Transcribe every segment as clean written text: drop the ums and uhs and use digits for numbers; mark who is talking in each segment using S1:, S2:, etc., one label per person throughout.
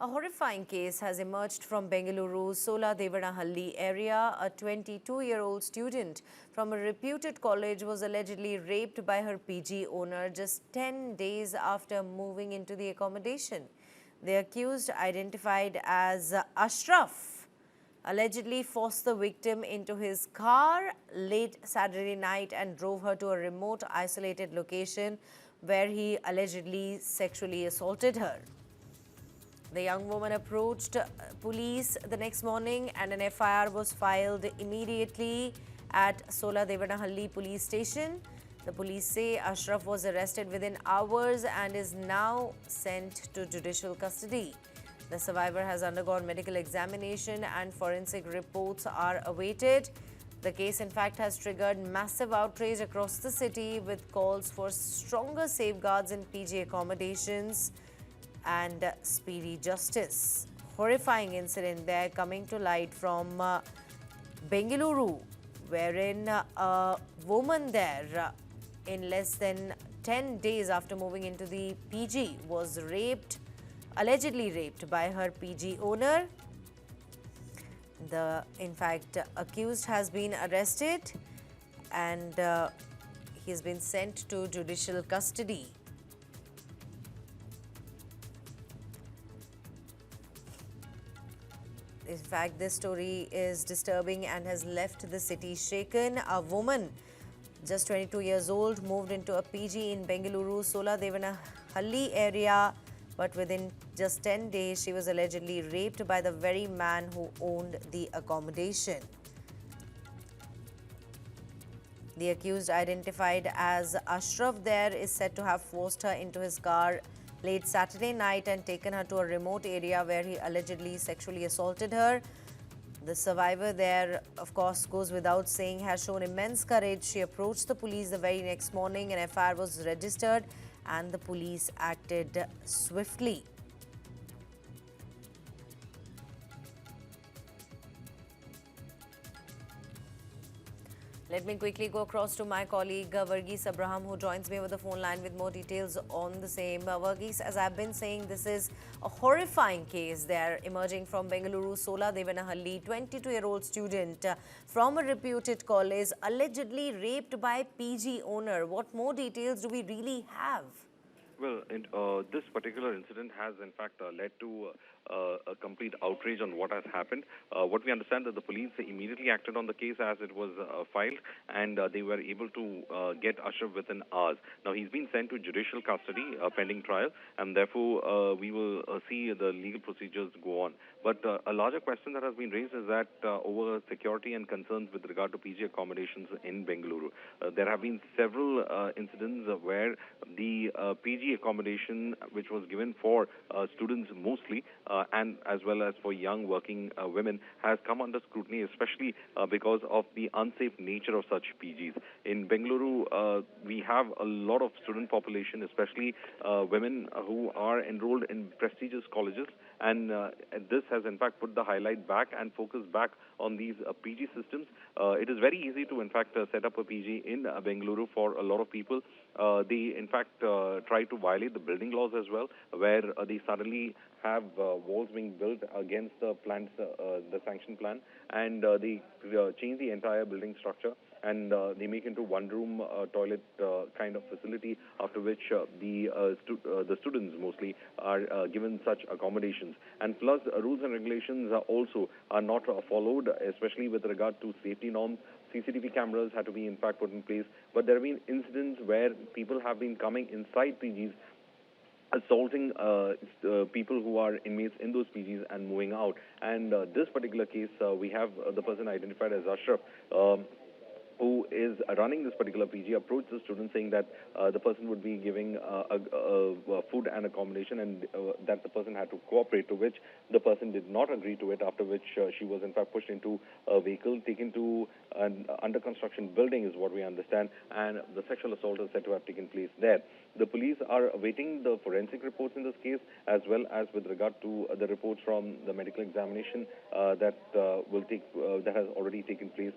S1: A horrifying case has emerged from Bengaluru's Soladevanahalli area. A 22-year-old student from a reputed college was allegedly raped by her PG owner just 10 days after moving into the accommodation. The accused, identified as Ashraf, allegedly forced the victim into his car late Saturday night and drove her to a remote, isolated location where he allegedly sexually assaulted her. The young woman approached police the next morning and an FIR was filed immediately at Soladevanahalli police station. The police say Ashraf was arrested within hours and is now sent to judicial custody. The survivor has undergone medical examination and forensic reports are awaited. The case, in fact, has triggered massive outrage across the city with calls for stronger safeguards in PG accommodations and speedy justice. Horrifying incident there coming to light from Bengaluru, wherein a woman there in less than 10 days after moving into the PG was raped, allegedly raped by her PG owner. The, in fact, accused has been arrested and he has been sent to judicial custody. In fact, this story is disturbing and has left the city shaken. A woman, just 22 years old, moved into a PG in Bengaluru, Soladevanahalli area, but within just 10 days, she was allegedly raped by the very man who owned the accommodation. The accused, identified as Ashraf there, is said to have forced her into his car late Saturday night and taken her to a remote area where he allegedly sexually assaulted her. The survivor there, of course, goes without saying, has shown immense courage. She approached the police the very next morning. An FIR was registered and the police acted swiftly. Let me quickly go across to my colleague Varghese Abraham, who joins me over the phone line with more details on the same. Varghese, as I've been saying, this is a horrifying case there emerging from Bengaluru, Soladevanahalli. 22-year-old student from a reputed college allegedly raped by PG owner. What more details do we really have?
S2: Well, this particular incident has, in fact, led to a complete outrage on what has happened. What we understand that the police immediately acted on the case as it was filed, and they were able to get Ashraf within hours. Now, he's been sent to judicial custody pending trial, and therefore we will see the legal procedures go on. But a larger question that has been raised is that over security and concerns with regard to PG accommodations in Bengaluru. There have been several incidents where the PG accommodation, which was given for students mostly, and as well as for young working women, has come under scrutiny, especially because of the unsafe nature of such PGs. In Bengaluru, we have a lot of student population, especially women who are enrolled in prestigious colleges, and this has in fact put the highlight back and focus back on these PG systems. It is very easy to in fact set up a PG in Bengaluru for a lot of people. They in fact try to violate the building laws as well, where they suddenly have walls being built against the plans, the sanction plan, and they change the entire building structure, and they make into one-room toilet kind of facility, after which the students mostly are given such accommodations. And plus, rules and regulations are not followed, especially with regard to safety norms. CCTV cameras had to be in fact put in place, but there have been incidents where people have been coming inside PGs, assaulting people who are inmates in those PGs and moving out. And this particular case, we have the person identified as Ashraf, who is running this particular PG, approached the student saying that the person would be giving food and accommodation, and that the person had to cooperate, to which the person did not agree to it, after which she was in fact pushed into a vehicle, taken to an under construction building is what we understand, and the sexual assault is said to have taken place there. The police are awaiting the forensic reports in this case, as well as with regard to the reports from the medical examination that has already taken place,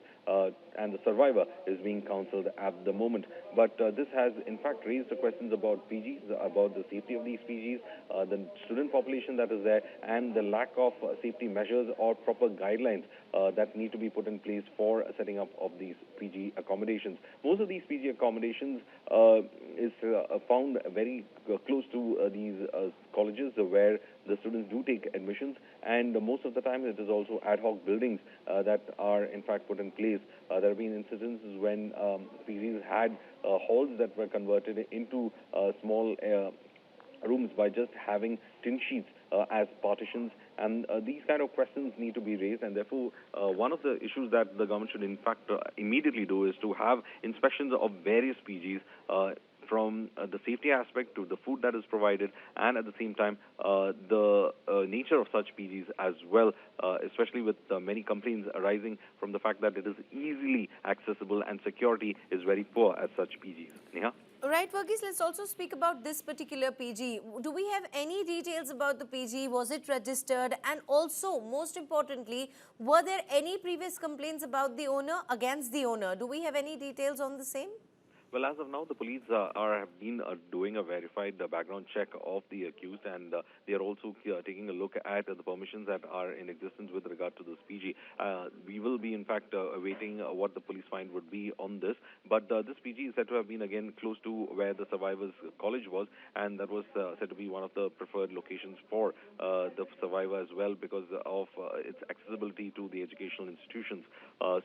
S2: and the survivor survivor is being counseled at the moment. But this has in fact raised the questions about PGs, about the safety of these PGs, the student population that is there, and the lack of safety measures or proper guidelines that need to be put in place for setting up of these PG accommodations. Most of these PG accommodations is found very close to these colleges where the students do take admissions, and most of the time it is also ad hoc buildings that are in fact put in place. There have been incidences when PGs had halls that were converted into small rooms by just having tin sheets as partitions, and these kind of questions need to be raised, and therefore one of the issues that the government should in fact immediately do is to have inspections of various PGs from the safety aspect to the food that is provided, and at the same time the nature of such PGs as well, especially with many complaints arising from the fact that it is easily accessible and security is very poor at such PGs. Neha?
S1: Right, Verghese, let's also speak about this particular PG. Do we have any details about the PG? Was it registered? And also, most importantly, were there any previous complaints about the owner, against the owner? Do we have any details on the same?
S2: Well, as of now, the police have been doing a verified background check of the accused, and they are also taking a look at the permissions that are in existence with regard to this PG. We will be, in fact, awaiting what the police find would be on this. But this PG is said to have been, again, close to where the survivor's college was, and that was said to be one of the preferred locations for the survivor as well because of its accessibility to the educational institutions.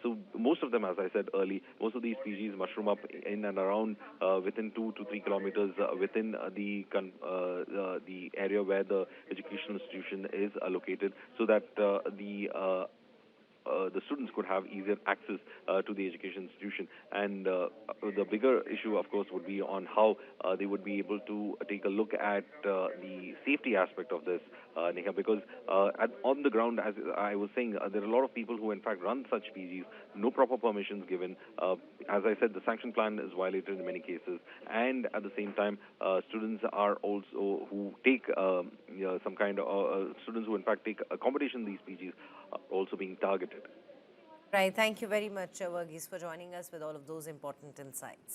S2: So most of them, as I said early, most of these PGs mushroom up in and around within 2 to 3 kilometers within the area where the educational institution is located, so that the students could have easier access to the education institution. And the bigger issue, of course, would be on how they would be able to take a look at the safety aspect of this, Neha, because on the ground, as I was saying, there are a lot of people who, in fact, run such PGs, no proper permissions given. As I said, the sanction plan is violated in many cases, and at the same time, students are also who take some kind of students who, in fact, take accommodation in these PGs also being targeted.
S1: Right. Thank you very much, Verghese, for joining us with all of those important insights.